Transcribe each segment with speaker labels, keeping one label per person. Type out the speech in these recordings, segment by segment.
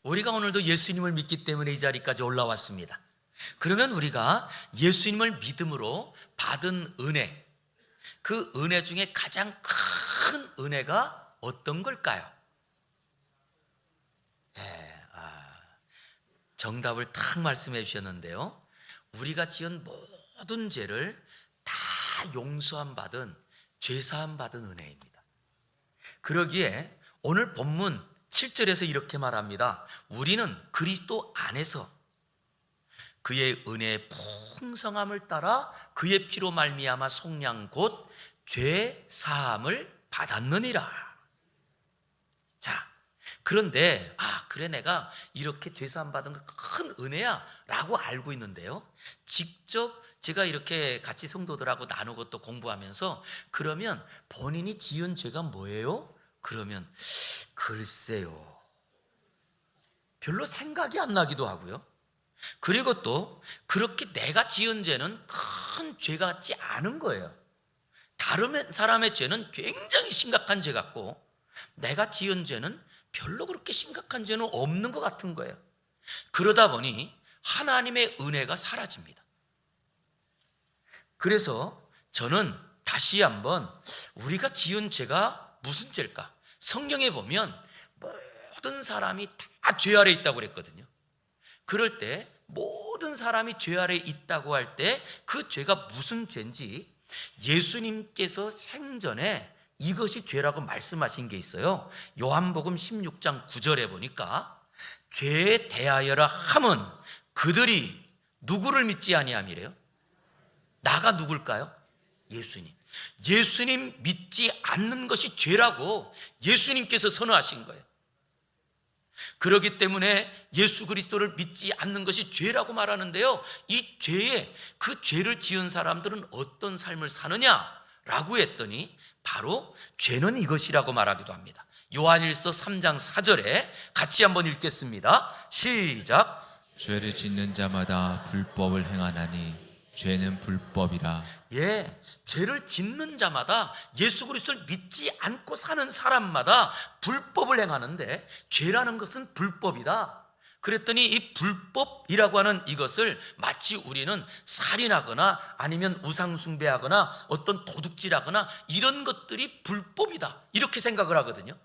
Speaker 1: 우리가 오늘도 예수님을 믿기 때문에 이 자리까지 올라왔습니다. 그러면 우리가 예수님을 믿음으로 받은 은혜, 그 은혜 중에 가장 큰 은혜가 어떤 걸까요? 정답을 딱 말씀해 주셨는데요, 우리가 지은 모든 죄를 다 용서함 받은, 죄사함 받은 은혜입니다. 그러기에 오늘 본문 7절에서 이렇게 말합니다. 우리는 그리스도 안에서 그의 은혜의 풍성함을 따라 그의 피로 말미암아 속량 곧 죄사함을 받았느니라. 자, 그런데 그래 내가 이렇게 죄사함 받은 거 큰 은혜야 라고 알고 있는데요, 직접 제가 이렇게 같이 성도들하고 나누고 또 공부하면서 그러면 본인이 지은 죄가 뭐예요? 그러면 글쎄요, 별로 생각이 안 나기도 하고요. 그리고 또 그렇게 내가 지은 죄는 큰 죄 같지 않은 거예요. 다른 사람의 죄는 굉장히 심각한 죄 같고 내가 지은 죄는 별로 그렇게 심각한 죄는 없는 것 같은 거예요. 그러다 보니 하나님의 은혜가 사라집니다. 그래서 저는 다시 한번 우리가 지은 죄가 무슨 죄일까? 성경에 보면 모든 사람이 다 죄 아래 있다고 그랬거든요. 그럴 때 모든 사람이 죄 아래 있다고 할 때 그 죄가 무슨 죄인지 예수님께서 생전에 이것이 죄라고 말씀하신 게 있어요. 요한복음 16장 9절에 보니까 죄에 대하여라 함은 그들이 누구를 믿지 아니함이래요? 나가 누굴까요? 예수님. 예수님 믿지 않는 것이 죄라고 예수님께서 선언하신 거예요. 그렇기 때문에 예수 그리스도를 믿지 않는 것이 죄라고 말하는데요, 이 죄에, 그 죄를 지은 사람들은 어떤 삶을 사느냐라고 했더니 바로 죄는 이것이라고 말하기도 합니다. 요한일서 3장 4절에 같이 한번 읽겠습니다. 시작.
Speaker 2: 죄를 짓는 자마다 불법을 행하나니 죄는 불법이라.
Speaker 1: 죄를 짓는 자마다, 예수 그리스도를 믿지 않고 사는 사람마다 불법을 행하는데 죄라는 것은 불법이다. 그랬더니 이 불법이라고 하는 이것을 마치 우리는 살인하거나 아니면 우상숭배하거나 어떤 도둑질하거나 이런 것들이 불법이다 이렇게 생각을 하거든요.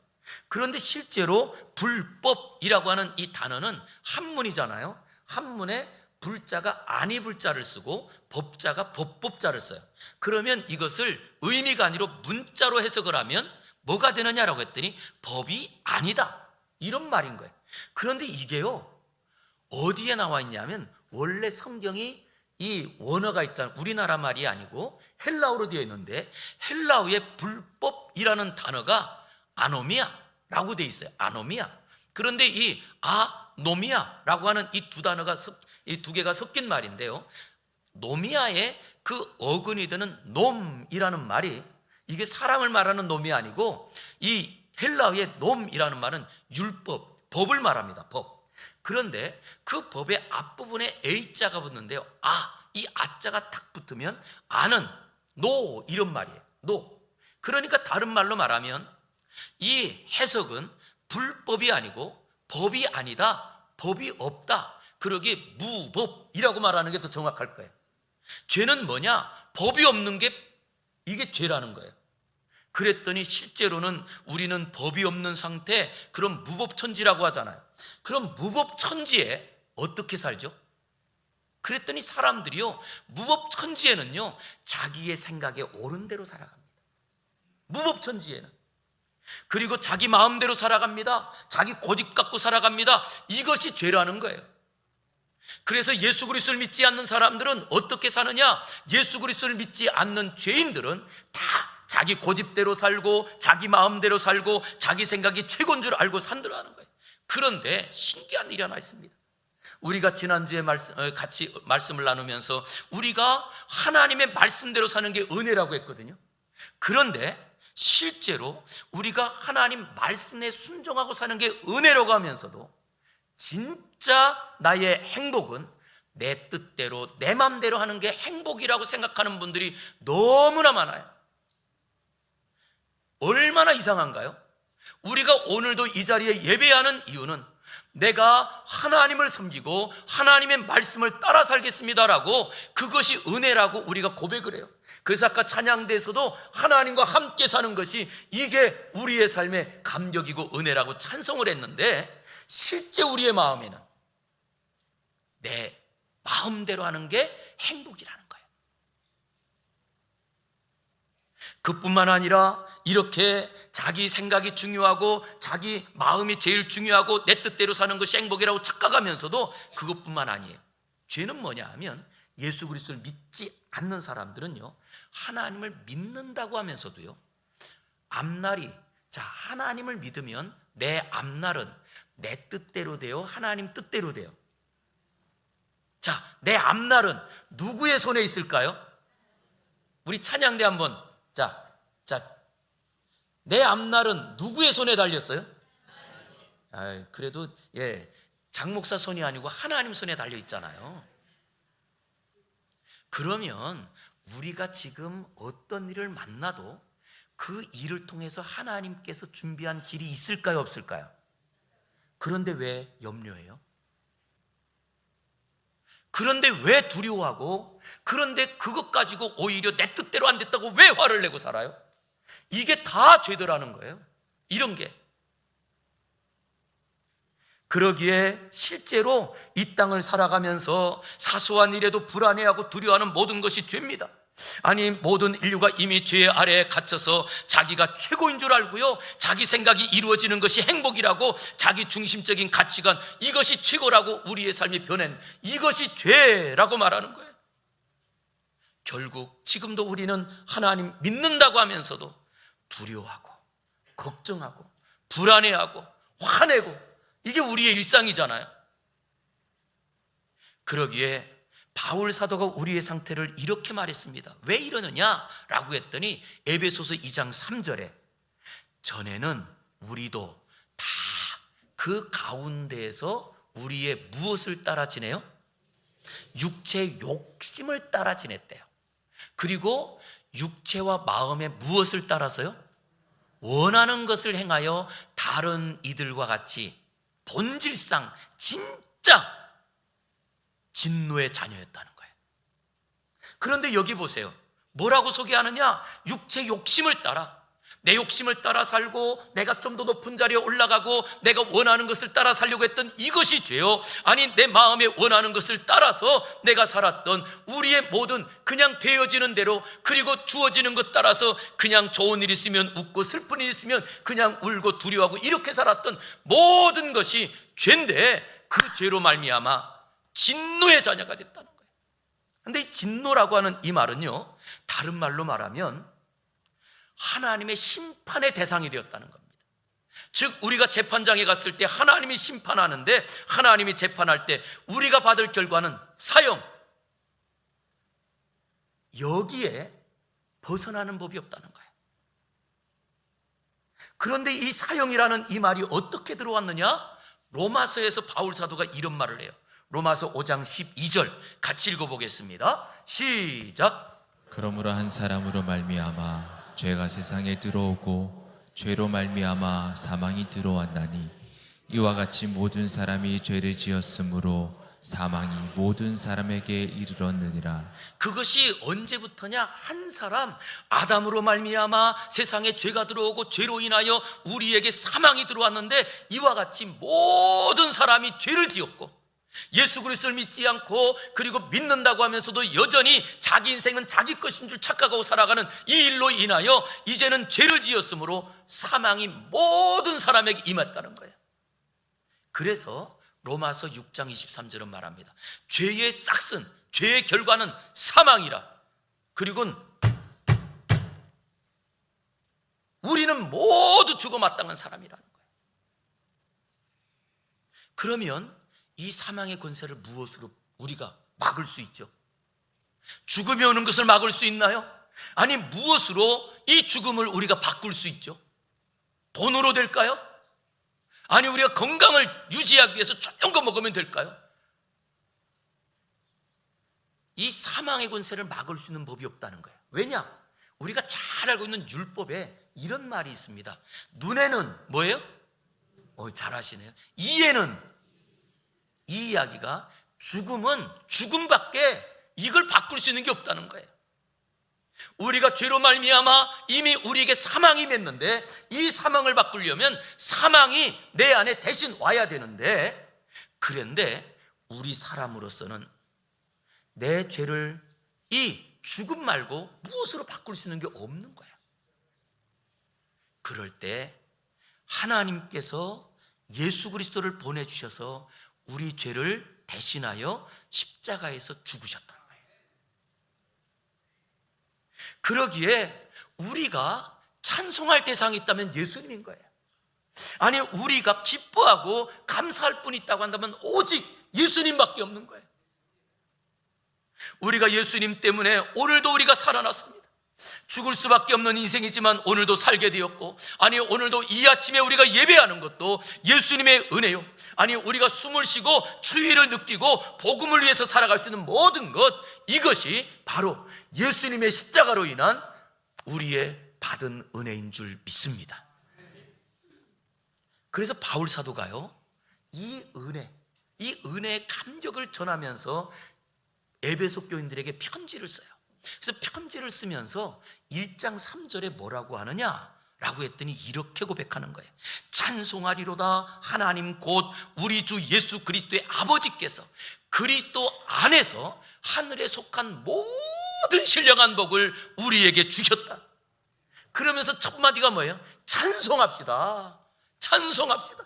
Speaker 1: 그런데 실제로 불법이라고 하는 이 단어는 한문이잖아요. 한문에 불자가 아니 불자를 쓰고 법자가 법법자를 써요. 그러면 이것을 의미가 아니라 문자로 해석을 하면 뭐가 되느냐라고 했더니 법이 아니다 이런 말인 거예요. 그런데 이게요, 어디에 나와 있냐면 원래 성경이 이 원어가 있잖아요. 우리나라 말이 아니고 헬라어로 되어 있는데 헬라어의 불법이라는 단어가 아노미아라고 되어 있어요. 아노미아. 그런데 이 아노미아라고 하는 이 두 단어가 이 두 개가 섞인 말인데요, 노미아의 그 어근이 되는 놈이라는 말이, 이게 사람을 말하는 놈이 아니고 이 헬라어의 놈이라는 말은 율법, 법을 말합니다. 법. 그런데 그 법의 앞부분에 A자가 붙는데요, 이 아자가 탁 붙으면 아는 노 이런 말이에요. 노. 그러니까 다른 말로 말하면 이 해석은 불법이 아니고 법이 아니다, 법이 없다, 그러기에 무법이라고 말하는 게 더 정확할 거예요. 죄는 뭐냐? 법이 없는 게 이게 죄라는 거예요. 그랬더니 실제로는 우리는 법이 없는 상태, 그럼 무법천지라고 하잖아요. 그럼 무법천지에 어떻게 살죠? 그랬더니 사람들이요, 무법천지에는요 자기의 생각에 옳은 대로 살아갑니다. 무법천지에는. 그리고 자기 마음대로 살아갑니다. 자기 고집 갖고 살아갑니다. 이것이 죄라는 거예요. 그래서 예수 그리스도를 믿지 않는 사람들은 어떻게 사느냐? 예수 그리스도를 믿지 않는 죄인들은 다 자기 고집대로 살고 자기 마음대로 살고 자기 생각이 최고인 줄 알고 산다는 거예요. 그런데 신기한 일이 하나 있습니다. 우리가 지난주에 같이 말씀을 나누면서 우리가 하나님의 말씀대로 사는 게 은혜라고 했거든요. 그런데 실제로 우리가 하나님 말씀에 순종하고 사는 게 은혜라고 하면서도 진짜 나의 행복은 내 뜻대로 내 맘대로 하는 게 행복이라고 생각하는 분들이 너무나 많아요. 얼마나 이상한가요? 우리가 오늘도 이 자리에 예배하는 이유는 내가 하나님을 섬기고 하나님의 말씀을 따라 살겠습니다라고, 그것이 은혜라고 우리가 고백을 해요. 그래서 아까 찬양대에서도 하나님과 함께 사는 것이 이게 우리의 삶의 감격이고 은혜라고 찬송을 했는데, 실제 우리의 마음에는 내 마음대로 하는 게 행복이라는 거예요. 그뿐만 아니라 이렇게 자기 생각이 중요하고 자기 마음이 제일 중요하고 내 뜻대로 사는 것이 행복이라고 착각하면서도 그것뿐만 아니에요. 죄는 뭐냐 하면, 예수 그리스도를 믿지 않는 사람들은요, 하나님을 믿는다고 하면서도요, 앞날이, 하나님을 믿으면 내 앞날은 내 뜻대로 돼요, 하나님 뜻대로 돼요? 내 앞날은 누구의 손에 있을까요? 우리 찬양대 한번, 내 앞날은 누구의 손에 달렸어요? 그래도 장 목사 손이 아니고 하나님 손에 달려 있잖아요. 그러면 우리가 지금 어떤 일을 만나도 그 일을 통해서 하나님께서 준비한 길이 있을까요, 없을까요? 그런데 왜 염려해요? 그런데 왜 두려워하고, 그런데 그것 가지고 오히려 내 뜻대로 안 됐다고 왜 화를 내고 살아요? 이게 다 죄더라는 거예요. 이런 게. 그러기에 실제로 이 땅을 살아가면서 사소한 일에도 불안해하고 두려워하는 모든 것이 죄입니다. 아니, 모든 인류가 이미 죄 아래에 갇혀서 자기가 최고인 줄 알고요, 자기 생각이 이루어지는 것이 행복이라고, 자기 중심적인 가치관, 이것이 최고라고 우리의 삶이 변한, 이것이 죄라고 말하는 거예요. 결국 지금도 우리는 하나님 믿는다고 하면서도 두려워하고 걱정하고 불안해하고 화내고, 이게 우리의 일상이잖아요. 그러기에 바울 사도가 우리의 상태를 이렇게 말했습니다. 왜 이러느냐라고 했더니, 에베소서 2장 3절에 전에는 우리도 다 그 가운데에서 우리의 무엇을 따라 지내요? 육체의 욕심을 따라 지냈대요. 그리고 육체와 마음의 무엇을 따라서요? 원하는 것을 행하여 다른 이들과 같이 본질상 진짜 진노의 자녀였다는 거예요. 그런데 여기 보세요. 뭐라고 소개하느냐? 육체 욕심을 따라, 내 욕심을 따라 살고 내가 좀 더 높은 자리에 올라가고 내가 원하는 것을 따라 살려고 했던 이것이 죄요. 아니, 내 마음에 원하는 것을 따라서 내가 살았던 우리의 모든 그냥 되어지는 대로, 그리고 주어지는 것 따라서 그냥 좋은 일 있으면 웃고 슬픈 일 있으면 그냥 울고 두려워하고 이렇게 살았던 모든 것이 죄인데, 그 죄로 말미암아 진노의 자녀가 됐다는 거예요. 그런데 이 진노라고 하는 이 말은요, 다른 말로 말하면 하나님의 심판의 대상이 되었다는 겁니다. 즉, 우리가 재판장에 갔을 때 하나님이 심판하는데, 하나님이 재판할 때 우리가 받을 결과는 사형, 여기에 벗어나는 법이 없다는 거예요. 그런데 이 사형이라는 이 말이 어떻게 들어왔느냐? 로마서에서 바울 사도가 이런 말을 해요. 로마서 5장 12절 같이 읽어보겠습니다. 시작.
Speaker 2: 그러므로 한 사람으로 말미암아 죄가 세상에 들어오고 죄로 말미암아 사망이 들어왔나니, 이와 같이 모든 사람이 죄를 지었으므로 사망이 모든 사람에게 이르렀느니라.
Speaker 1: 그것이 언제부터냐? 한 사람 아담으로 말미암아 세상에 죄가 들어오고 죄로 인하여 우리에게 사망이 들어왔는데, 이와 같이 모든 사람이 죄를 지었고 예수 그리스도를 믿지 않고, 그리고 믿는다고 하면서도 여전히 자기 인생은 자기 것인 줄 착각하고 살아가는 이 일로 인하여 이제는 죄를 지었으므로 사망이 모든 사람에게 임했다는 거예요. 그래서 로마서 6장 23절은 말합니다. 죄의 싹슨, 죄의 결과는 사망이라. 그리고 우리는 모두 죽어 마땅한 사람이라는 거예요. 그러면 이 사망의 권세를 무엇으로 우리가 막을 수 있죠? 죽음이 오는 것을 막을 수 있나요? 아니, 무엇으로 이 죽음을 우리가 바꿀 수 있죠? 돈으로 될까요? 아니, 우리가 건강을 유지하기 위해서 좋은 거 먹으면 될까요? 이 사망의 권세를 막을 수 있는 법이 없다는 거예요. 왜냐? 우리가 잘 알고 있는 율법에 이런 말이 있습니다. 눈에는 뭐예요? 잘 아시네요. 이에는 이 이야기가 죽음은 죽음밖에 이걸 바꿀 수 있는 게 없다는 거예요. 우리가 죄로 말미암아 이미 우리에게 사망이 맺는데 이 사망을 바꾸려면 사망이 내 안에 대신 와야 되는데, 그런데 우리 사람으로서는 내 죄를 이 죽음 말고 무엇으로 바꿀 수 있는 게 없는 거야. 그럴 때 하나님께서 예수 그리스도를 보내주셔서 우리 죄를 대신하여 십자가에서 죽으셨다는 거예요. 그러기에 우리가 찬송할 대상이 있다면 예수님인 거예요. 아니, 우리가 기뻐하고 감사할 분이 있다고 한다면 오직 예수님밖에 없는 거예요. 우리가 예수님 때문에 오늘도 우리가 살아났습니다. 죽을 수밖에 없는 인생이지만 오늘도 살게 되었고, 아니 오늘도 이 아침에 우리가 예배하는 것도 예수님의 은혜요. 아니 우리가 숨을 쉬고 추위를 느끼고 복음을 위해서 살아갈 수 있는 모든 것, 이것이 바로 예수님의 십자가로 인한 우리의 받은 은혜인 줄 믿습니다. 그래서 바울 사도가요, 이 은혜의 감격을 전하면서 에베소 교인들에게 편지를 써요. 그래서 편지를 쓰면서 1장 3절에 뭐라고 하느냐라고 했더니 이렇게 고백하는 거예요. 찬송하리로다 하나님 곧 우리 주 예수 그리스도의 아버지께서 그리스도 안에서 하늘에 속한 모든 신령한 복을 우리에게 주셨다. 그러면서 첫 마디가 뭐예요? 찬송합시다. 찬송합시다.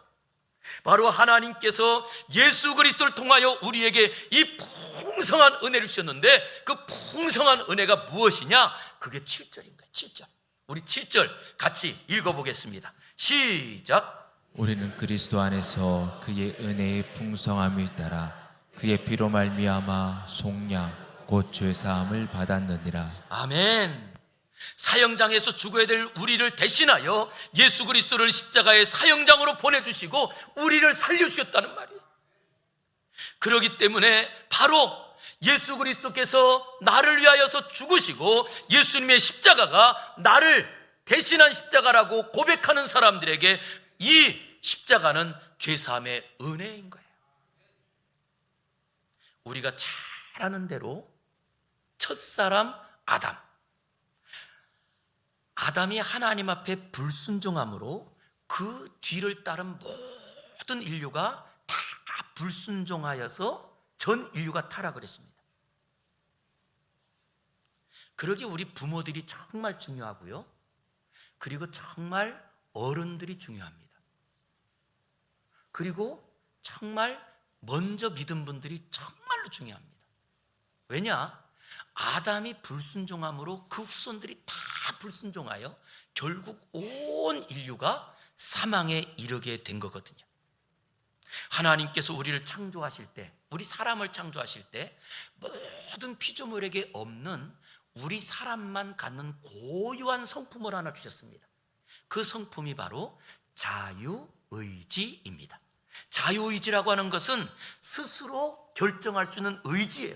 Speaker 1: 바로 하나님께서 예수 그리스도를 통하여 우리에게 이 풍성한 은혜를 주셨는데, 그 풍성한 은혜가 무엇이냐? 그게 7절인 거예요. 7절. 우리 7절 같이 읽어보겠습니다. 시작.
Speaker 2: 우리는 그리스도 안에서 그의 은혜의 풍성함을 따라 그의 피로 말미암아 속량 곧 죄사함을 받았느니라.
Speaker 1: 아멘. 사형장에서 죽어야 될 우리를 대신하여 예수 그리스도를 십자가의 사형장으로 보내주시고 우리를 살려주셨다는 말이에요. 그렇기 때문에 바로 예수 그리스도께서 나를 위하여서 죽으시고 예수님의 십자가가 나를 대신한 십자가라고 고백하는 사람들에게 이 십자가는 죄사함의 은혜인 거예요. 우리가 잘 아는 대로 첫사람 아담이 하나님 앞에 불순종함으로 그 뒤를 따른 모든 인류가 다 불순종하여서 전 인류가 타락을 했습니다. 그러기에 우리 부모들이 정말 중요하고요, 그리고 정말 어른들이 중요합니다. 그리고 정말 먼저 믿은 분들이 정말로 중요합니다. 왜냐? 아담이 불순종함으로 그 후손들이 다 불순종하여 결국 온 인류가 사망에 이르게 된 거거든요. 하나님께서 우리를 창조하실 때, 우리 사람을 창조하실 때 모든 피조물에게 없는 우리 사람만 갖는 고유한 성품을 하나 주셨습니다. 그 성품이 바로 자유의지입니다. 자유의지라고 하는 것은 스스로 결정할 수 있는 의지예요.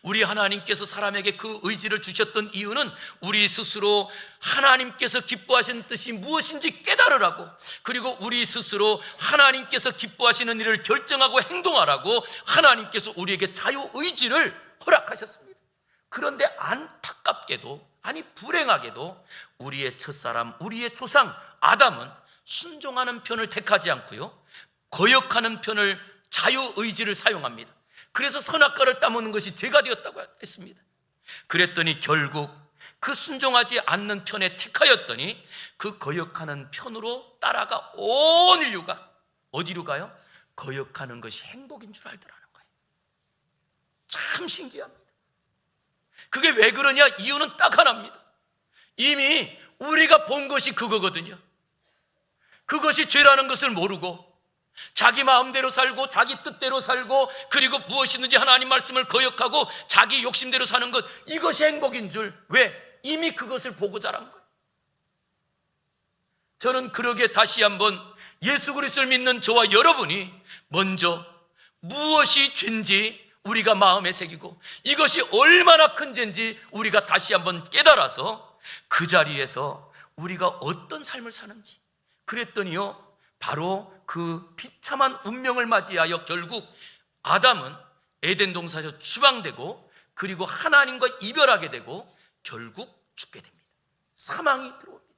Speaker 1: 우리 하나님께서 사람에게 그 의지를 주셨던 이유는 우리 스스로 하나님께서 기뻐하시는 뜻이 무엇인지 깨달으라고, 그리고 우리 스스로 하나님께서 기뻐하시는 일을 결정하고 행동하라고 하나님께서 우리에게 자유의지를 허락하셨습니다. 그런데 안타깝게도, 아니 불행하게도 우리의 첫사람, 우리의 조상 아담은 순종하는 편을 택하지 않고요, 거역하는 편을, 자유의지를 사용합니다. 그래서 선악과를 따먹는 것이 죄가 되었다고 했습니다. 그랬더니 결국 그 순종하지 않는 편에 택하였더니 그 거역하는 편으로 따라가 온 인류가 어디로 가요? 거역하는 것이 행복인 줄 알더라는 거예요. 참 신기합니다. 그게 왜 그러냐? 이유는 딱 하나입니다. 이미 우리가 본 것이 그거거든요. 그것이 죄라는 것을 모르고 자기 마음대로 살고 자기 뜻대로 살고, 그리고 무엇이든지 하나님 말씀을 거역하고 자기 욕심대로 사는 것, 이것이 행복인 줄, 왜? 이미 그것을 보고 자란 거예요. 저는 그러기에 다시 한번 예수 그리스도를 믿는 저와 여러분이 먼저 무엇이 죄인지 우리가 마음에 새기고 이것이 얼마나 큰 죄인지 우리가 다시 한번 깨달아서 그 자리에서 우리가 어떤 삶을 사는지, 그랬더니요 바로 그 비참한 운명을 맞이하여 결국 아담은 에덴 동산에서 추방되고 그리고 하나님과 이별하게 되고 결국 죽게 됩니다. 사망이 들어옵니다.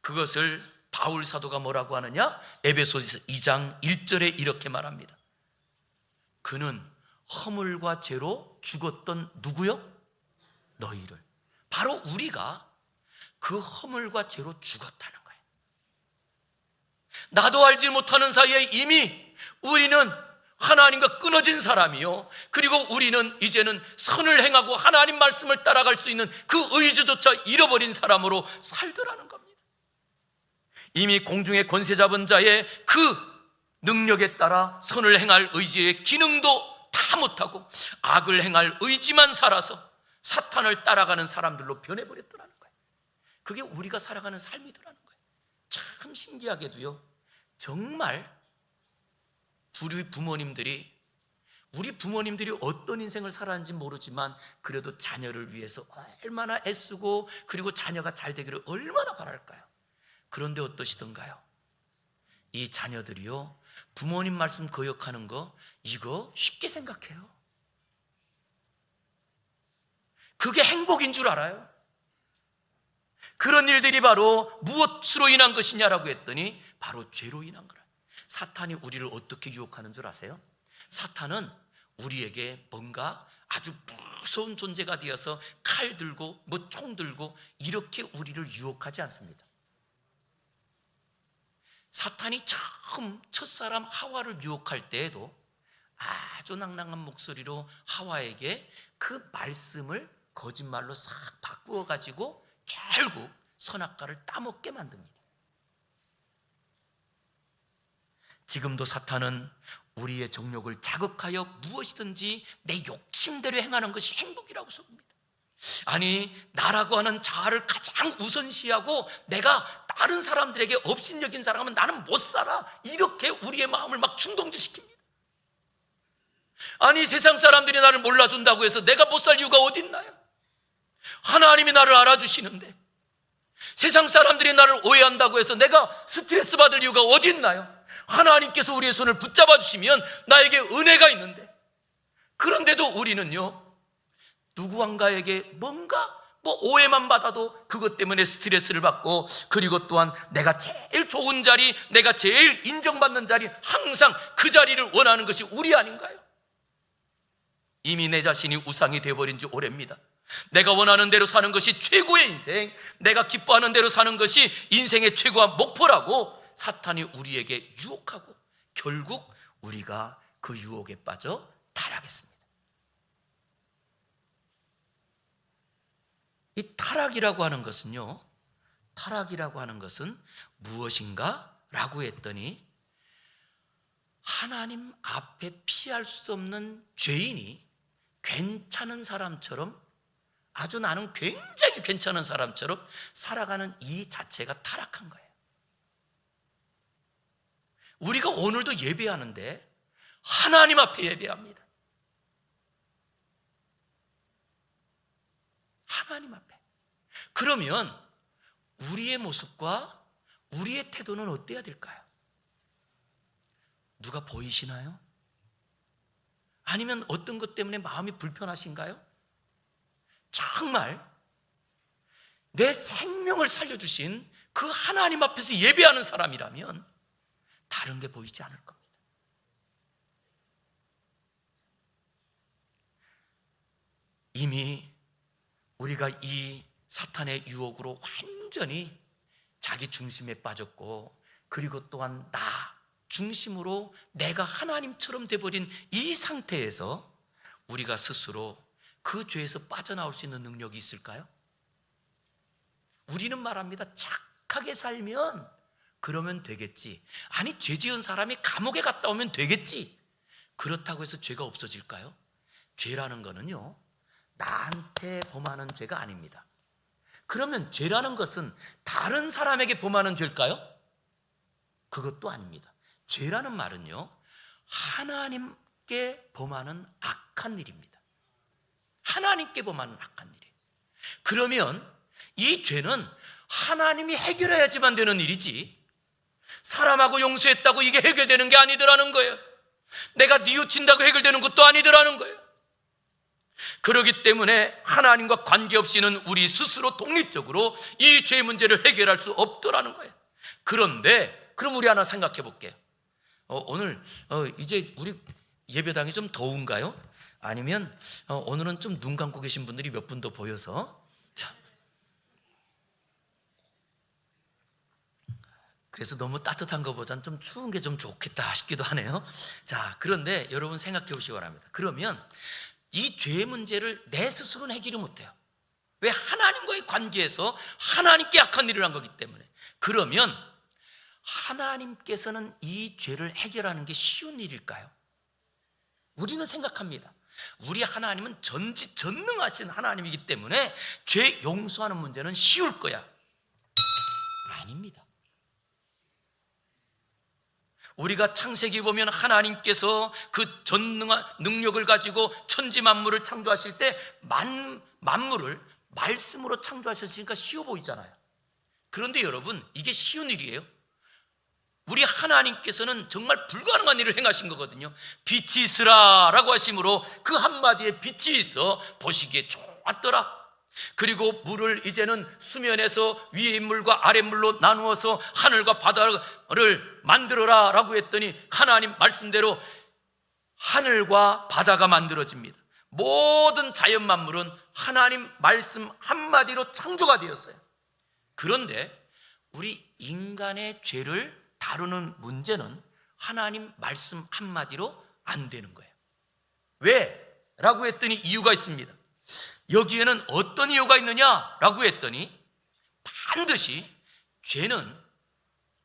Speaker 1: 그것을 바울 사도가 뭐라고 하느냐? 에베소서 2장 1절에 이렇게 말합니다. 그는 허물과 죄로 죽었던 누구요? 너희를. 바로 우리가 그 허물과 죄로 죽었다는 거예요. 나도 알지 못하는 사이에 이미 우리는 하나님과 끊어진 사람이요, 그리고 우리는 이제는 선을 행하고 하나님 말씀을 따라갈 수 있는 그 의지조차 잃어버린 사람으로 살더라는 겁니다. 이미 공중의 권세 잡은 자의 그 능력에 따라 선을 행할 의지의 기능도 다 못하고 악을 행할 의지만 살아서 사탄을 따라가는 사람들로 변해버렸더라는 거예요. 그게 우리가 살아가는 삶이더라는 거예요. 참 신기하게도요, 정말 우리 부모님들이 어떤 인생을 살았는지 모르지만 그래도 자녀를 위해서 얼마나 애쓰고 그리고 자녀가 잘 되기를 얼마나 바랄까요? 그런데 어떠시던가요? 이 자녀들이요, 부모님 말씀 거역하는 거 이거 쉽게 생각해요. 그게 행복인 줄 알아요. 그런 일들이 바로 무엇으로 인한 것이냐라고 했더니 바로 죄로 인한 거라. 사탄이 우리를 어떻게 유혹하는 줄 아세요? 사탄은 우리에게 뭔가 아주 무서운 존재가 되어서 칼 들고 뭐 총 들고 이렇게 우리를 유혹하지 않습니다. 사탄이 처음 첫사람 하와를 유혹할 때에도 아주 낭낭한 목소리로 하와에게 그 말씀을 거짓말로 싹 바꾸어 가지고 결국 선악과를 따먹게 만듭니다. 지금도 사탄은 우리의 정욕을 자극하여 무엇이든지 내 욕심대로 행하는 것이 행복이라고 속입니다. 아니, 나라고 하는 자아를 가장 우선시하고 내가 다른 사람들에게 업신여긴 사람은 나는 못 살아, 이렇게 우리의 마음을 막 충동지시킵니다. 아니, 세상 사람들이 나를 몰라준다고 해서 내가 못 살 이유가 어디 있나요? 하나님이 나를 알아주시는데 세상 사람들이 나를 오해한다고 해서 내가 스트레스 받을 이유가 어디 있나요? 하나님께서 우리의 손을 붙잡아 주시면 나에게 은혜가 있는데, 그런데도 우리는요, 누구한가에게 뭔가 오해만 받아도 그것 때문에 스트레스를 받고, 그리고 또한 내가 제일 좋은 자리, 내가 제일 인정받는 자리, 항상 그 자리를 원하는 것이 우리 아닌가요? 이미 내 자신이 우상이 되어버린 지 오래입니다. 내가 원하는 대로 사는 것이 최고의 인생, 내가 기뻐하는 대로 사는 것이 인생의 최고한 목표라고 사탄이 우리에게 유혹하고 결국 우리가 그 유혹에 빠져 타락했습니다. 이 타락이라고 하는 것은요, 타락이라고 하는 것은 무엇인가? 라고 했더니 하나님 앞에 피할 수 없는 죄인이 괜찮은 사람처럼, 아주 나는 굉장히 괜찮은 사람처럼 살아가는 이 자체가 타락한 거예요. 우리가 오늘도 예배하는데 하나님 앞에 예배합니다. 하나님 앞에. 그러면 우리의 모습과 우리의 태도는 어때야 될까요? 누가 보이시나요? 아니면 어떤 것 때문에 마음이 불편하신가요? 정말 내 생명을 살려주신 그 하나님 앞에서 예배하는 사람이라면 다른 게 보이지 않을 겁니다. 이미 우리가 이 사탄의 유혹으로 완전히 자기 중심에 빠졌고, 그리고 또한 나 중심으로 내가 하나님처럼 돼버린 이 상태에서 우리가 스스로 그 죄에서 빠져나올 수 있는 능력이 있을까요? 우리는 말합니다. 착하게 살면 그러면 되겠지. 아니, 죄 지은 사람이 감옥에 갔다 오면 되겠지. 그렇다고 해서 죄가 없어질까요? 죄라는 거는요, 나한테 범하는 죄가 아닙니다. 그러면 죄라는 것은 다른 사람에게 범하는 죄일까요? 그것도 아닙니다. 죄라는 말은요, 하나님께 범하는 악한 일입니다. 하나님께 범하는 악한 일이에요. 그러면 이 죄는 하나님이 해결해야지만 되는 일이지 사람하고 용서했다고 이게 해결되는 게 아니더라는 거예요. 내가 뉘우친다고 해결되는 것도 아니더라는 거예요. 그렇기 때문에 하나님과 관계없이는 우리 스스로 독립적으로 이 죄 문제를 해결할 수 없더라는 거예요. 그런데 그럼 우리 하나 생각해 볼게요. 오늘 이제 우리 예배당이 좀 더운가요? 아니면 오늘은 좀 눈 감고 계신 분들이 몇 분 더 보여서, 자, 그래서 너무 따뜻한 것보다는 좀 추운 게 좀 좋겠다 싶기도 하네요. 자, 그런데 여러분 생각해 보시기 바랍니다. 그러면 이 죄 문제를 내 스스로는 해결을 못해요. 왜? 하나님과의 관계에서 하나님께 약한 일을 한 거기 때문에. 그러면 하나님께서는 이 죄를 해결하는 게 쉬운 일일까요? 우리는 생각합니다. 우리 하나님은 전지전능하신 하나님이기 때문에 죄 용서하는 문제는 쉬울 거야. 아닙니다. 우리가 창세기 보면 하나님께서 그 전능한 능력을 가지고 천지 만물을 창조하실 때 만물을 말씀으로 창조하셨으니까 쉬워 보이잖아요. 그런데 여러분, 이게 쉬운 일이에요? 우리 하나님께서는 정말 불가능한 일을 행하신 거거든요. 빛이 있으라 라고 하심으로 그 한마디에 빛이 있어 보시기에 좋았더라. 그리고 물을 이제는 수면에서 위의 물과 아래 물로 나누어서 하늘과 바다를 만들어라 라고 했더니 하나님 말씀대로 하늘과 바다가 만들어집니다. 모든 자연 만물은 하나님 말씀 한마디로 창조가 되었어요. 그런데 우리 인간의 죄를 다루는 문제는 하나님 말씀 한마디로 안 되는 거예요. 왜? 라고 했더니 이유가 있습니다. 여기에는 어떤 이유가 있느냐라고 했더니 반드시 죄는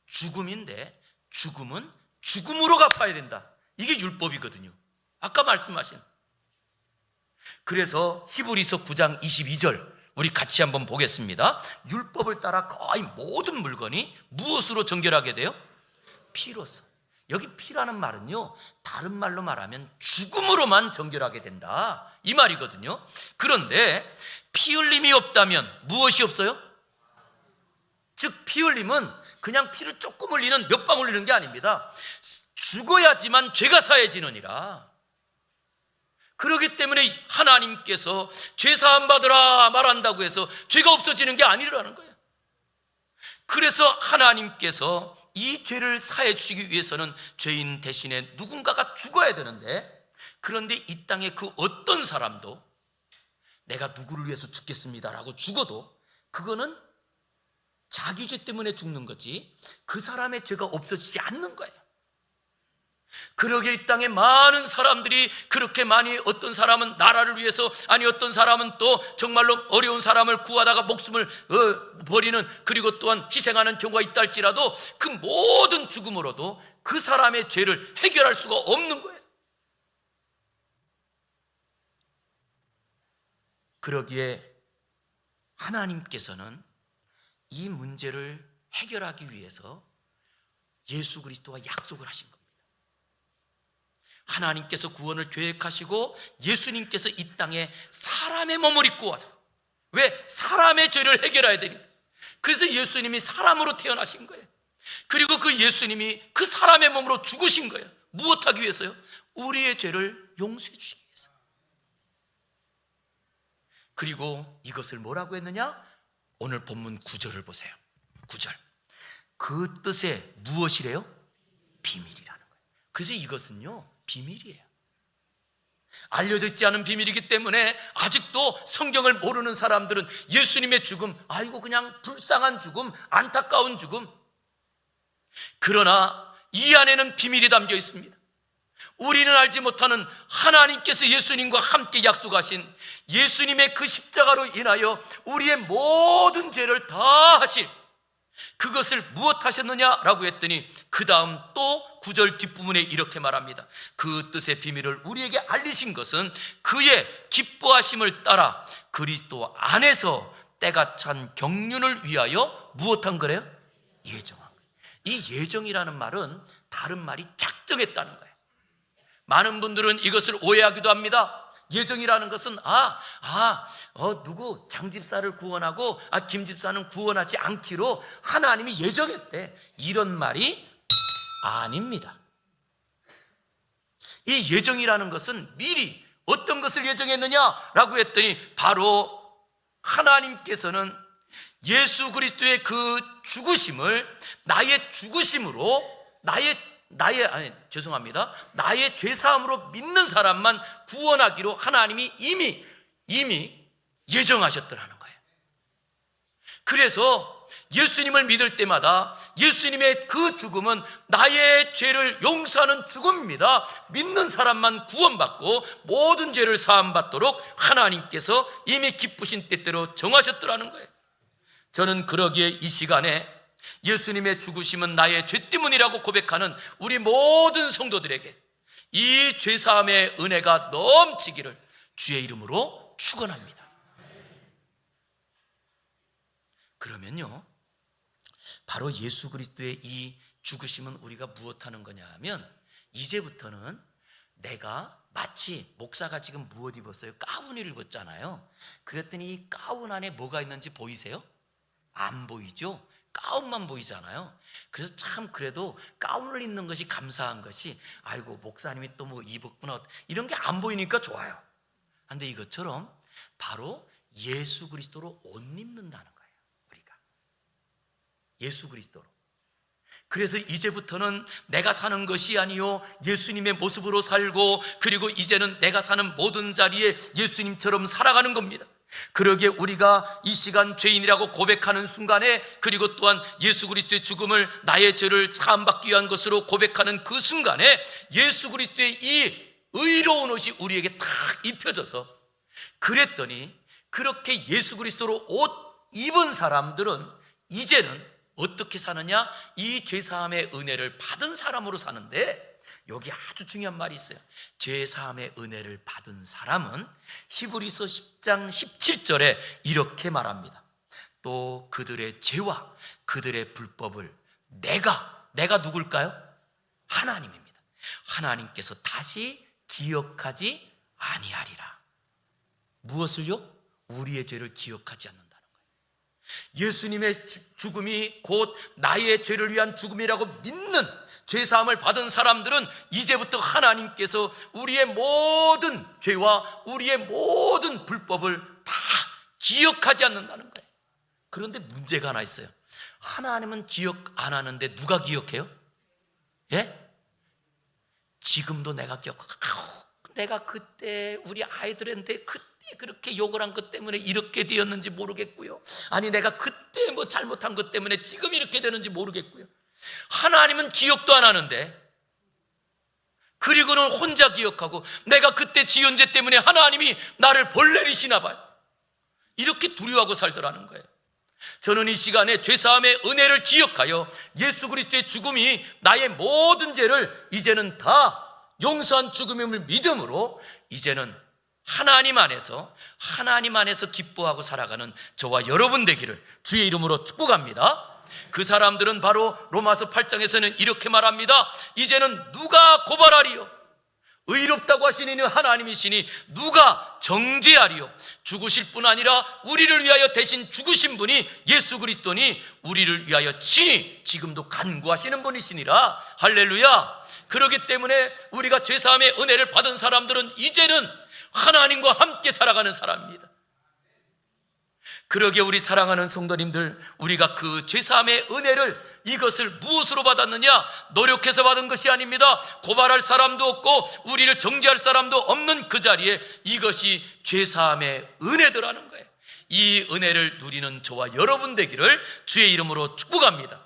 Speaker 1: 죽음인데 죽음은 죽음으로 갚아야 된다. 이게 율법이거든요. 아까 말씀하신. 그래서 히브리서 9장 22절 우리 같이 한번 보겠습니다. 율법을 따라 거의 모든 물건이 무엇으로 정결하게 돼요? 피로서. 여기 피라는 말은요, 다른 말로 말하면 죽음으로만 정결하게 된다, 이 말이거든요. 그런데 피 흘림이 없다면 무엇이 없어요? 즉 피 흘림은 그냥 피를 조금 흘리는, 몇 방 흘리는 게 아닙니다. 죽어야지만 죄가 사해지느니라. 그렇기 때문에 하나님께서 죄 사함 받으라 말한다고 해서 죄가 없어지는 게 아니라는 거예요. 그래서 하나님께서 이 죄를 사해 주시기 위해서는 죄인 대신에 누군가가 죽어야 되는데, 그런데 이 땅에 그 어떤 사람도 내가 누구를 위해서 죽겠습니다라고 죽어도 그거는 자기 죄 때문에 죽는 거지 그 사람의 죄가 없어지지 않는 거예요. 그러게 이 땅에 많은 사람들이 그렇게 많이, 어떤 사람은 나라를 위해서, 아니 어떤 사람은 또 정말로 어려운 사람을 구하다가 목숨을 버리는, 그리고 또한 희생하는 경우가 있다 할지라도 그 모든 죽음으로도 그 사람의 죄를 해결할 수가 없는 거예요. 그러기에 하나님께서는 이 문제를 해결하기 위해서 예수 그리스도와 약속을 하신 겁니다. 하나님께서 구원을 계획하시고 예수님께서 이 땅에 사람의 몸을 입고 와서, 왜? 사람의 죄를 해결해야 되니까. 그래서 예수님이 사람으로 태어나신 거예요. 그리고 그 예수님이 그 사람의 몸으로 죽으신 거예요. 무엇하기 위해서요? 우리의 죄를 용서해 주시기 위해서. 그리고 이것을 뭐라고 했느냐? 오늘 본문 9절을 보세요. 9절. 그 뜻에 무엇이래요? 비밀이라는 거예요. 그래서 이것은요, 비밀이에요. 알려져 있지 않은 비밀이기 때문에 아직도 성경을 모르는 사람들은 예수님의 죽음, 아이고 그냥 불쌍한 죽음, 안타까운 죽음. 그러나 이 안에는 비밀이 담겨 있습니다. 우리는 알지 못하는 하나님께서 예수님과 함께 약속하신 예수님의 그 십자가로 인하여 우리의 모든 죄를 다 하실, 그것을 무엇 하셨느냐라고 했더니 그 다음 또 9절 뒷부분에 이렇게 말합니다. 그 뜻의 비밀을 우리에게 알리신 것은 그의 기뻐하심을 따라 그리스도 안에서 때가 찬 경륜을 위하여 무엇한 거래요? 예정한 거예요. 이 예정이라는 말은 다른 말이 작정했다는 거예요. 많은 분들은 이것을 오해하기도 합니다. 예정이라는 것은 누구 장집사를 구원하고 김집사는 구원하지 않기로 하나님이 예정했대, 이런 말이 아닙니다. 이 예정이라는 것은 미리 어떤 것을 예정했느냐라고 했더니 바로 하나님께서는 예수 그리스도의 그 죽으심을 나의 죽으심으로 나의 죄사함으로 믿는 사람만 구원하기로 하나님이 이미 예정하셨더라는 거예요. 그래서 예수님을 믿을 때마다 예수님의 그 죽음은 나의 죄를 용서하는 죽음입니다. 믿는 사람만 구원받고 모든 죄를 사함받도록 하나님께서 이미 기쁘신 때대로 정하셨더라는 거예요. 저는 그러기에 이 시간에 예수님의 죽으심은 나의 죄 때문이라고 고백하는 우리 모든 성도들에게 이 죄사함의 은혜가 넘치기를 주의 이름으로 축원합니다. 그러면요, 바로 예수 그리스도의 이 죽으심은 우리가 무엇하는 거냐 하면, 이제부터는 내가 마치 목사가 지금 무엇 입었어요? 가운을 입었잖아요. 그랬더니 이 가운 안에 뭐가 있는지 보이세요? 안 보이죠? 가운만 보이잖아요. 그래서 참 그래도 가운을 입는 것이 감사한 것이, 아이고 목사님이 또 뭐 입었구나, 이런 게 안 보이니까 좋아요. 그런데 이것처럼 바로 예수 그리스도로 옷 입는다는 거예요. 우리가 예수 그리스도로. 그래서 이제부터는 내가 사는 것이 아니요 예수님의 모습으로 살고, 그리고 이제는 내가 사는 모든 자리에 예수님처럼 살아가는 겁니다. 그러기에 우리가 이 시간 죄인이라고 고백하는 순간에, 그리고 또한 예수 그리스도의 죽음을 나의 죄를 사함받기 위한 것으로 고백하는 그 순간에 예수 그리스도의 이 의로운 옷이 우리에게 딱 입혀져서, 그랬더니 그렇게 예수 그리스도로 옷 입은 사람들은 이제는 어떻게 사느냐? 이 죄사함의 은혜를 받은 사람으로 사는데, 여기 아주 중요한 말이 있어요. 죄사함의 은혜를 받은 사람은 히브리서 10장 17절에 이렇게 말합니다. 또 그들의 죄와 그들의 불법을 내가 누굴까요? 하나님입니다. 하나님께서 다시 기억하지 아니하리라. 무엇을요? 우리의 죄를 기억하지 않는다는 거예요. 예수님의 죽음이 곧 나의 죄를 위한 죽음이라고 믿는, 죄사함을 받은 사람들은 이제부터 하나님께서 우리의 모든 죄와 우리의 모든 불법을 다 기억하지 않는다는 거예요. 그런데 문제가 하나 있어요. 하나님은 기억 안 하는데 누가 기억해요? 예? 지금도 내가 기억하고, 내가 그때 우리 아이들한테 그때 그렇게 욕을 한 것 때문에 이렇게 되었는지 모르겠고요, 아니 내가 그때 뭐 잘못한 것 때문에 지금 이렇게 되는지 모르겠고요. 하나님은 기억도 안 하는데, 그리고는 혼자 기억하고, 내가 그때 지은 죄 때문에 하나님이 나를 벌 내리시나 봐요. 이렇게 두려워하고 살더라는 거예요. 저는 이 시간에 죄사함의 은혜를 기억하여 예수 그리스도의 죽음이 나의 모든 죄를 이제는 다 용서한 죽음임을 믿음으로, 이제는 하나님 안에서 기뻐하고 살아가는 저와 여러분 되기를 주의 이름으로 축복합니다. 그 사람들은 바로 로마서 8장에서는 이렇게 말합니다. 이제는 누가 고발하리요? 의롭다고 하신 이는 하나님이시니 누가 정죄하리요? 죽으실 뿐 아니라 우리를 위하여 대신 죽으신 분이 예수 그리스도니 우리를 위하여 친히 지금도 간구하시는 분이시니라. 할렐루야. 그렇기 때문에 우리가 죄사함의 은혜를 받은 사람들은 이제는 하나님과 함께 살아가는 사람입니다. 그러기에 우리 사랑하는 성도님들, 우리가 그 죄사함의 은혜를, 이것을 무엇으로 받았느냐? 노력해서 받은 것이 아닙니다. 고발할 사람도 없고 우리를 정죄할 사람도 없는 그 자리에 이것이 죄사함의 은혜더라는 거예요. 이 은혜를 누리는 저와 여러분 되기를 주의 이름으로 축복합니다.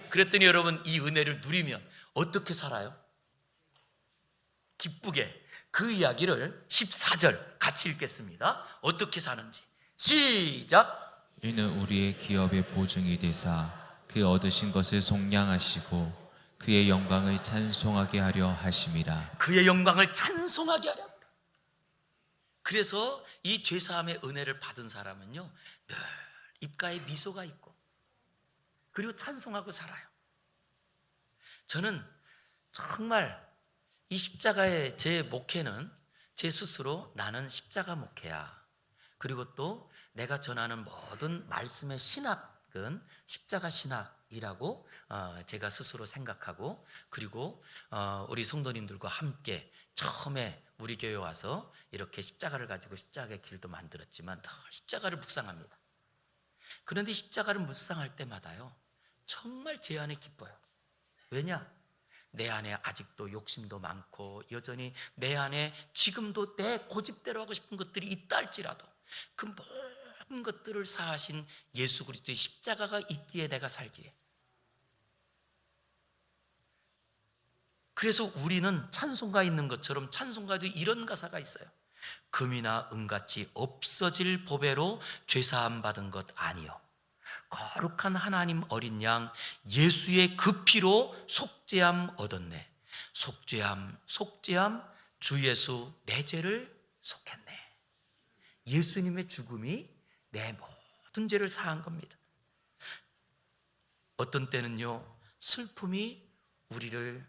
Speaker 1: 그랬더니 여러분, 이 은혜를 누리면 어떻게 살아요? 기쁘게. 그 이야기를 14절 같이 읽겠습니다. 어떻게 사는지 시작.
Speaker 2: 이는 우리의 기업의 보증이 되사 그 얻으신 것을 속량하시고 그의 영광을 찬송하게 하려 하심이라.
Speaker 1: 그의 영광을 찬송하게 하려. 그래서 이 죄사함의 은혜를 받은 사람은요, 늘 입가에 미소가 있고, 그리고 찬송하고 살아요. 저는 정말 이 십자가의 제 목회는 제 스스로 나는 십자가 목회야, 그리고 또 내가 전하는 모든 말씀의 신학은 십자가 신학, 이라고 제가 스스로 생각하고, 그리고 우리 성도님들과 함께 처음에 우리 교회 와서 이렇게 십자가를 가지고 십자가의 길도 만들었지만 늘 십자가를 묵상합니다. 그런데 십자가를 묵상할 때마다요, 정말 제 안에 기뻐요. 왜냐? 내 안에 아직도 욕심도 많고 여전히 내 안에 지금도 내 고집대로 하고 싶은 것들이 있다 할지라도 그 모든 것들을 사하신 예수 그리스도의 십자가가 있기에 내가 살기에, 그래서 우리는 찬송가 있는 것처럼 찬송가에도 이런 가사가 있어요. 금이나 은같이 없어질 보배로 죄사함 받은 것 아니요, 거룩한 하나님 어린 양 예수의 그 피로 속죄함 얻었네. 속죄함 주 예수 내 죄를 속했네. 예수님의 죽음이 내 모든 죄를 사한 겁니다. 어떤 때는요, 슬픔이 우리를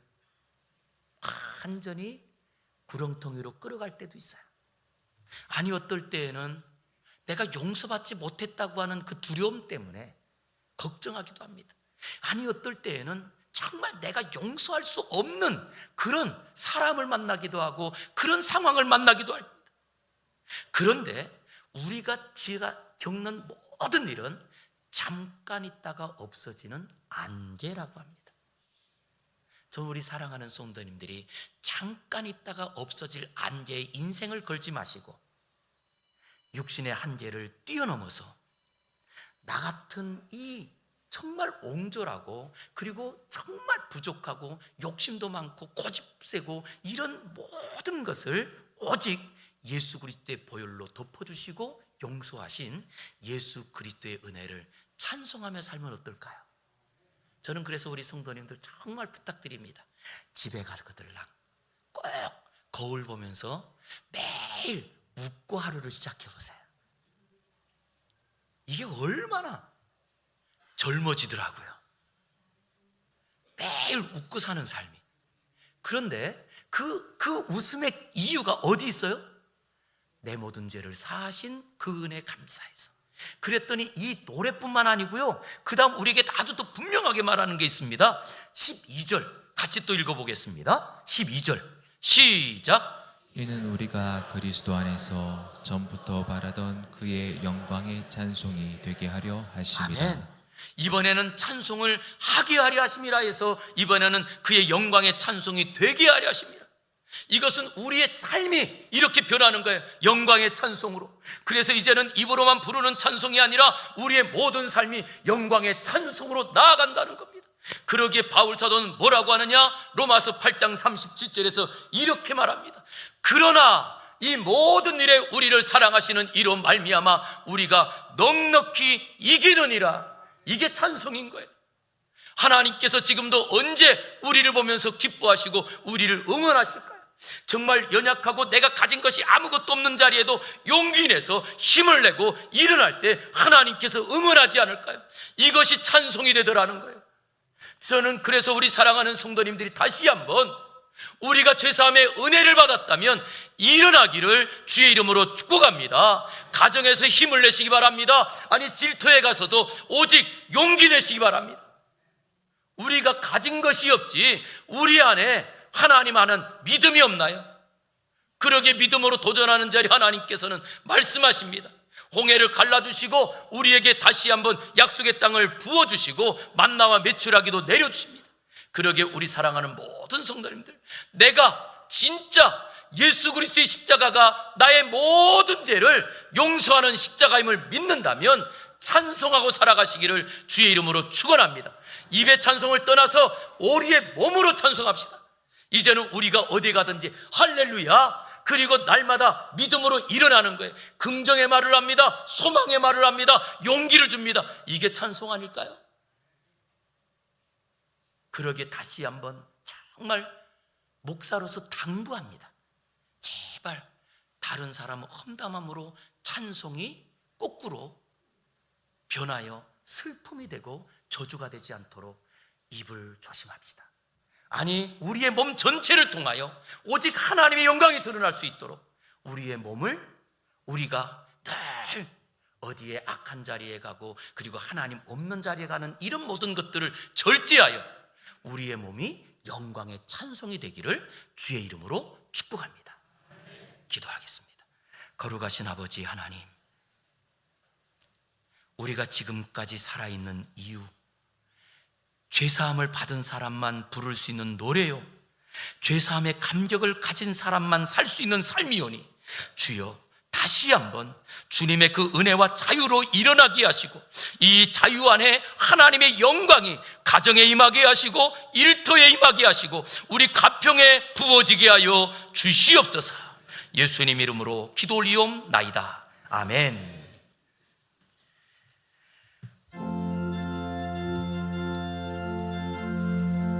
Speaker 1: 완전히 구렁텅이로 끌어갈 때도 있어요. 아니, 어떨 때에는 내가 용서받지 못했다고 하는 그 두려움 때문에 걱정하기도 합니다. 아니, 어떨 때에는 정말 내가 용서할 수 없는 그런 사람을 만나기도 하고 그런 상황을 만나기도 합니다. 그런데 우리가 겪는 모든 일은 잠깐 있다가 없어지는 안개라고 합니다. 저 우리 사랑하는 성도님들이 잠깐 있다가 없어질 안개에 인생을 걸지 마시고 육신의 한계를 뛰어넘어서 나 같은 이 정말 옹졸하고 그리고 정말 부족하고 욕심도 많고 고집세고 이런 모든 것을 오직 예수 그리스도의 보혈로 덮어주시고 용서하신 예수 그리스도의 은혜를 찬송하며 살면 어떨까요? 저는 그래서 우리 성도님들 정말 부탁드립니다. 집에 가서들랑 꼭 거울 보면서 매일 웃고 하루를 시작해 보세요. 이게 얼마나 젊어지더라고요. 매일 웃고 사는 삶이. 그런데 그 웃음의 이유가 어디 있어요? 내 모든 죄를 사하신 그 은혜 감사해서. 그랬더니 이 노래뿐만 아니고요, 그 다음 우리에게 아주 더 분명하게 말하는 게 있습니다. 12절 같이 또 읽어보겠습니다. 12절 시작.
Speaker 2: 이는 우리가 그리스도 안에서 전부터 바라던 그의 영광의 찬송이 되게 하려 하심이라.
Speaker 1: 아멘. 이번에는 찬송을 하게 하려 하심이라 해서 이번에는 그의 영광의 찬송이 되게 하려 하심이라. 이것은 우리의 삶이 이렇게 변하는 거예요. 영광의 찬송으로. 그래서 이제는 입으로만 부르는 찬송이 아니라 우리의 모든 삶이 영광의 찬송으로 나아간다는 겁니다. 그러기에 바울 사도는 뭐라고 하느냐? 로마서 8장 37절에서 이렇게 말합니다. 그러나 이 모든 일에 우리를 사랑하시는 이로 말미암아 우리가 넉넉히 이기느니라. 이게 찬송인 거예요. 하나님께서 지금도 언제 우리를 보면서 기뻐하시고 우리를 응원하실까요? 정말 연약하고 내가 가진 것이 아무것도 없는 자리에도 용기 내서 힘을 내고 일어날 때 하나님께서 응원하지 않을까요? 이것이 찬송이 되더라는 거예요. 저는 그래서 우리 사랑하는 성도님들이 다시 한번 우리가 죄사함의 은혜를 받았다면 일어나기를 주의 이름으로 축복합니다. 가정에서 힘을 내시기 바랍니다. 아니, 질투에 가서도 오직 용기 내시기 바랍니다. 우리가 가진 것이 없지 우리 안에 하나님 아는 믿음이 없나요? 그러게 믿음으로 도전하는 자리 하나님께서는 말씀하십니다. 홍해를 갈라주시고 우리에게 다시 한번 약속의 땅을 부어주시고 만나와 메추라기도 내려주십니다. 그러게 우리 사랑하는 모든 성도님들, 내가 진짜 예수 그리스도의 십자가가 나의 모든 죄를 용서하는 십자가임을 믿는다면 찬송하고 살아가시기를 주의 이름으로 축원합니다. 입의 찬송을 떠나서 우리의 몸으로 찬송합시다. 이제는 우리가 어디 가든지 할렐루야, 그리고 날마다 믿음으로 일어나는 거예요. 긍정의 말을 합니다. 소망의 말을 합니다. 용기를 줍니다. 이게 찬송 아닐까요? 그러기에 다시 한번 정말 목사로서 당부합니다. 제발 다른 사람 험담함으로 찬송이 거꾸로 변하여 슬픔이 되고 저주가 되지 않도록 입을 조심합시다. 아니, 우리의 몸 전체를 통하여 오직 하나님의 영광이 드러날 수 있도록 우리의 몸을 우리가 늘 어디에 악한 자리에 가고 그리고 하나님 없는 자리에 가는 이런 모든 것들을 절제하여 우리의 몸이 영광의 찬송이 되기를 주의 이름으로 축복합니다. 기도하겠습니다. 거룩하신 아버지 하나님, 우리가 지금까지 살아있는 이유, 죄사함을 받은 사람만 부를 수 있는 노래요, 죄사함의 감격을 가진 사람만 살 수 있는 삶이오니 주여, 다시 한번 주님의 그 은혜와 자유로 일어나게 하시고 이 자유 안에 하나님의 영광이 가정에 임하게 하시고 일터에 임하게 하시고 우리 가평에 부어지게 하여 주시옵소서. 예수님 이름으로 기도 올리옵나이다. 아멘.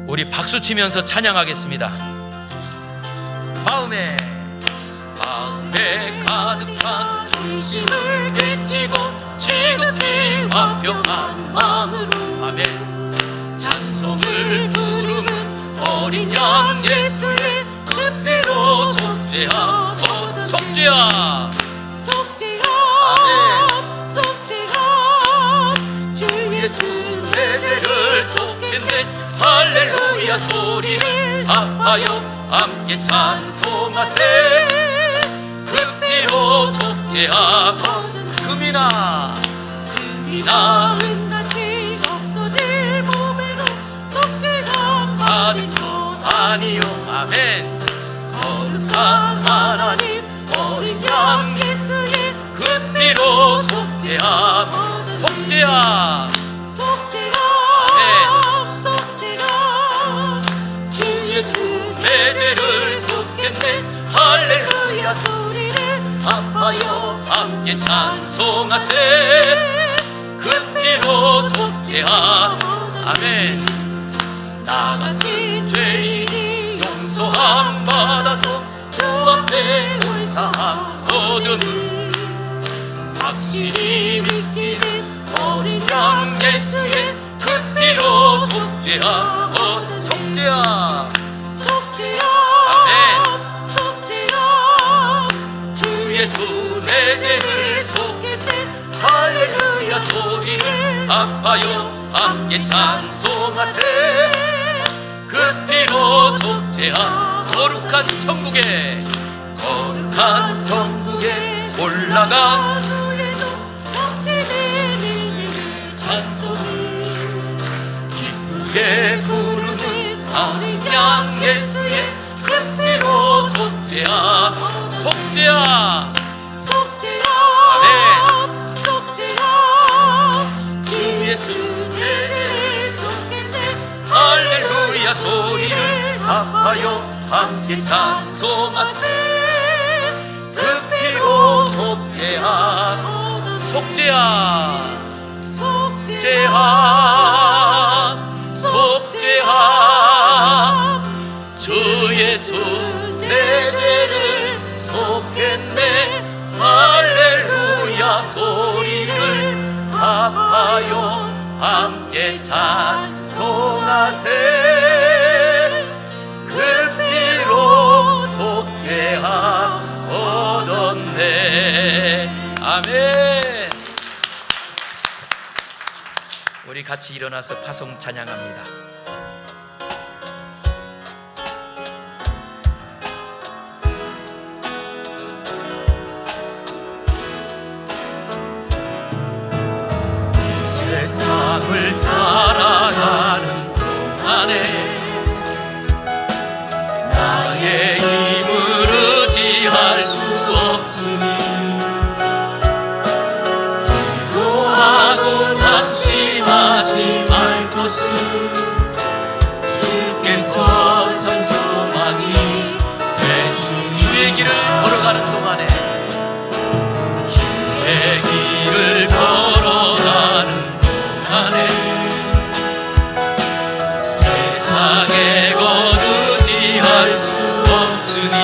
Speaker 1: 우리 박수 치면서 찬양하겠습니다. 마음에 가득한
Speaker 3: 근심을 되치고 지극히 화평한 마음으로
Speaker 1: 아멘.
Speaker 3: 찬송을 부르는 어린 양 예수의 그 피로 속죄함 얻은
Speaker 1: 속죄야
Speaker 3: 속죄함 속죄함 주 예수 내 죄를 속했네. 할렐루야 소리를
Speaker 1: 합하여 함께 찬송하세. 그 피로 속죄함
Speaker 3: 얻은
Speaker 1: 금이나
Speaker 3: 은같이 없어질 몸에로 속죄함 받은 것
Speaker 1: 아니요. 아멘.
Speaker 3: 거룩한 하나님 어린 양 예수의
Speaker 1: 그 피로 속죄함
Speaker 3: 얻은
Speaker 1: 속죄야
Speaker 3: 속죄함 속죄함 주 예수
Speaker 1: 내 죄를 속했네.
Speaker 3: 할렐루야 소리를
Speaker 1: 합하여 함께 찬송하세. 그 피로 속죄함 아멘.
Speaker 3: 나같이
Speaker 1: 죄인이 용서함 받아서 주 앞에 옳다함 얻음을
Speaker 3: 확실히 믿기는 어린
Speaker 1: 양 예수의 그 피로 속죄함 속죄야
Speaker 3: 속죄함 속죄함 주
Speaker 1: 예수 내 죄를 속했네. 할렐루야 소리를 합하여 함께 찬송하세. 그 피로 속죄함 거룩한 천국에 올라가
Speaker 3: 후에도 넘치는
Speaker 1: 찬송을 기쁘게 부르는 어린 양 예수의 그 피로 속죄함 속죄야
Speaker 3: 속죄함 속죄함 주 예수 내 죄를 속했네.
Speaker 1: 할렐루야 소리를 합하여 함께 찬송하세. 그 피로 속죄함 속죄야 속죄함 주 예수 내 죄를 속했네. 할렐루야 소리를 합하여 함께 찬송하세. 그 피로 속죄함 얻었네. 아멘. 우리 같이 일어나서 파송 찬양합니다. 세상을 살아가는 동안에 나의 힘을 의지할 수 없으니 기도하고 낙심하지 말 것을 주께서 전 소망이 되시니 주의 길을 걸어가는 동안에 주의 길을 걸어가는 동안에 세상에 거두지할 수 없으니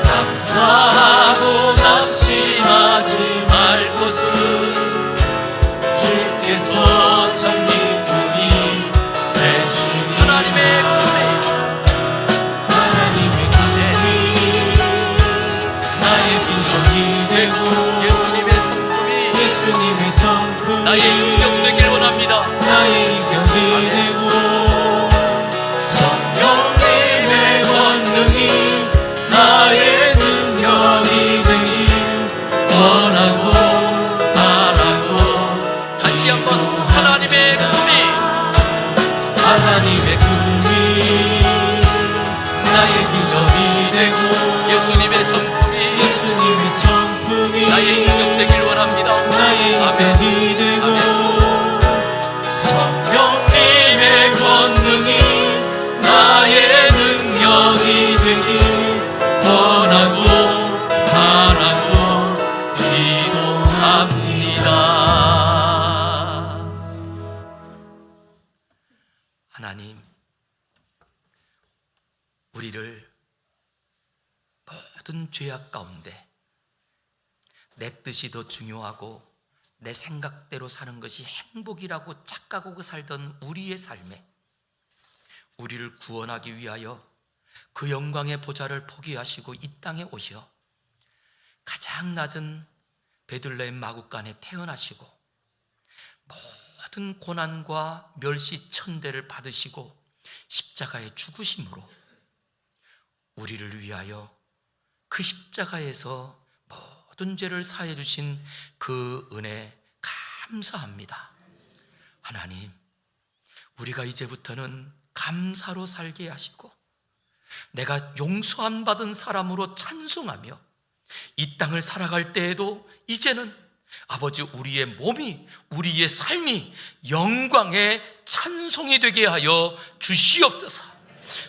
Speaker 1: 감사하고 낙심하지 말 것을 주께서 참 하나님의 꿈이
Speaker 2: 나의 비전이 되고
Speaker 1: 예수님의 성품이 나의 인격 되길 원합니다.
Speaker 2: 나의
Speaker 1: 아멘.
Speaker 2: 인격이 되고
Speaker 1: 성령님의 권능이
Speaker 2: 나의 능력이 되길 원하고 바라고 기도합니다.
Speaker 1: 하나님, 우리를 모든 죄악 가운데 내 뜻이 더 중요하고 내 생각대로 사는 것이 행복이라고 착각하고 살던 우리의 삶에 우리를 구원하기 위하여 그 영광의 보좌를 포기하시고 이 땅에 오셔 가장 낮은 베들레헴 마구간에 태어나시고 모든 고난과 멸시 천대를 받으시고 십자가에 죽으심으로 우리를 위하여 그 십자가에서 모든 죄를 사해 주신 그 은혜 감사합니다. 하나님, 우리가 이제부터는 감사로 살게 하시고 내가 용서함 받은 사람으로 찬송하며 이 땅을 살아갈 때에도 이제는 아버지, 우리의 몸이, 우리의 삶이 영광의 찬송이 되게 하여 주시옵소서.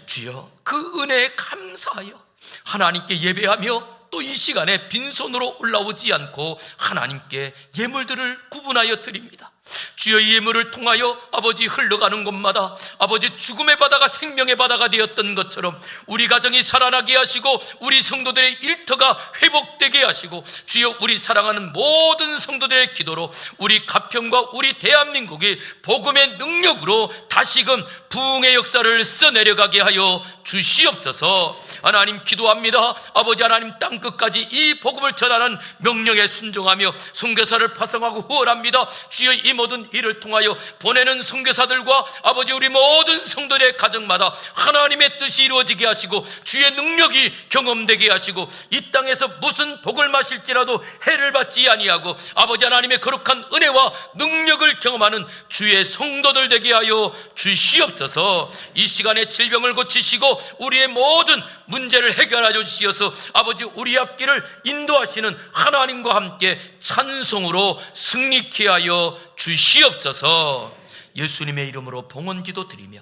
Speaker 1: 주여, 그 은혜에 감사하여 하나님께 예배하며 또 이 시간에 빈손으로 올라오지 않고 하나님께 예물들을 구분하여 드립니다. 주여, 이 예물을 통하여 아버지 흘러가는 곳마다 아버지 죽음의 바다가 생명의 바다가 되었던 것처럼 우리 가정이 살아나게 하시고 우리 성도들의 일터가 회복되게 하시고 주여, 우리 사랑하는 모든 성도들의 기도로 우리 가평과 우리 대한민국이 복음의 능력으로 다시금 부흥의 역사를 써내려가게 하여 주시옵소서. 하나님, 기도합니다. 아버지 하나님, 땅끝까지 이 복음을 전하는 명령에 순종하며 선교사를 파송하고 후원합니다. 주여, 이 모든 일을 통하여 보내는 선교사들과 아버지 우리 모든 성도들의 가정마다 하나님의 뜻이 이루어지게 하시고 주의 능력이 경험되게 하시고 이 땅에서 무슨 독을 마실지라도 해를 받지 아니하고 아버지 하나님의 거룩한 은혜와 능력을 경험하는 주의 성도들 되게 하여 주시옵소서. 이 시간에 질병을 고치시고 우리의 모든 문제를 해결하여 주시어서 아버지 우리 앞길을 인도하시는 하나님과 함께 찬송으로 승리케 하여 주시옵소서. 예수님의 이름으로 봉헌기도 드리며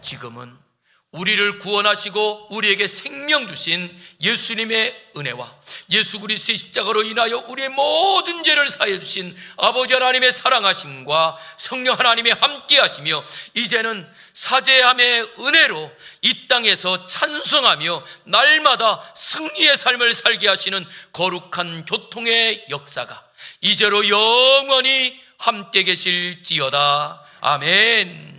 Speaker 1: 지금은 우리를 구원하시고 우리에게 생명 주신 예수님의 은혜와 예수 그리스도의 십자가로 인하여 우리의 모든 죄를 사해 주신 아버지 하나님의 사랑하심과 성령 하나님의 함께 하시며 이제는 사죄함의 은혜로 이 땅에서 찬송하며 날마다 승리의 삶을 살게 하시는 거룩한 교통의 역사가 이제로 영원히 함께 계실지어다. 아멘.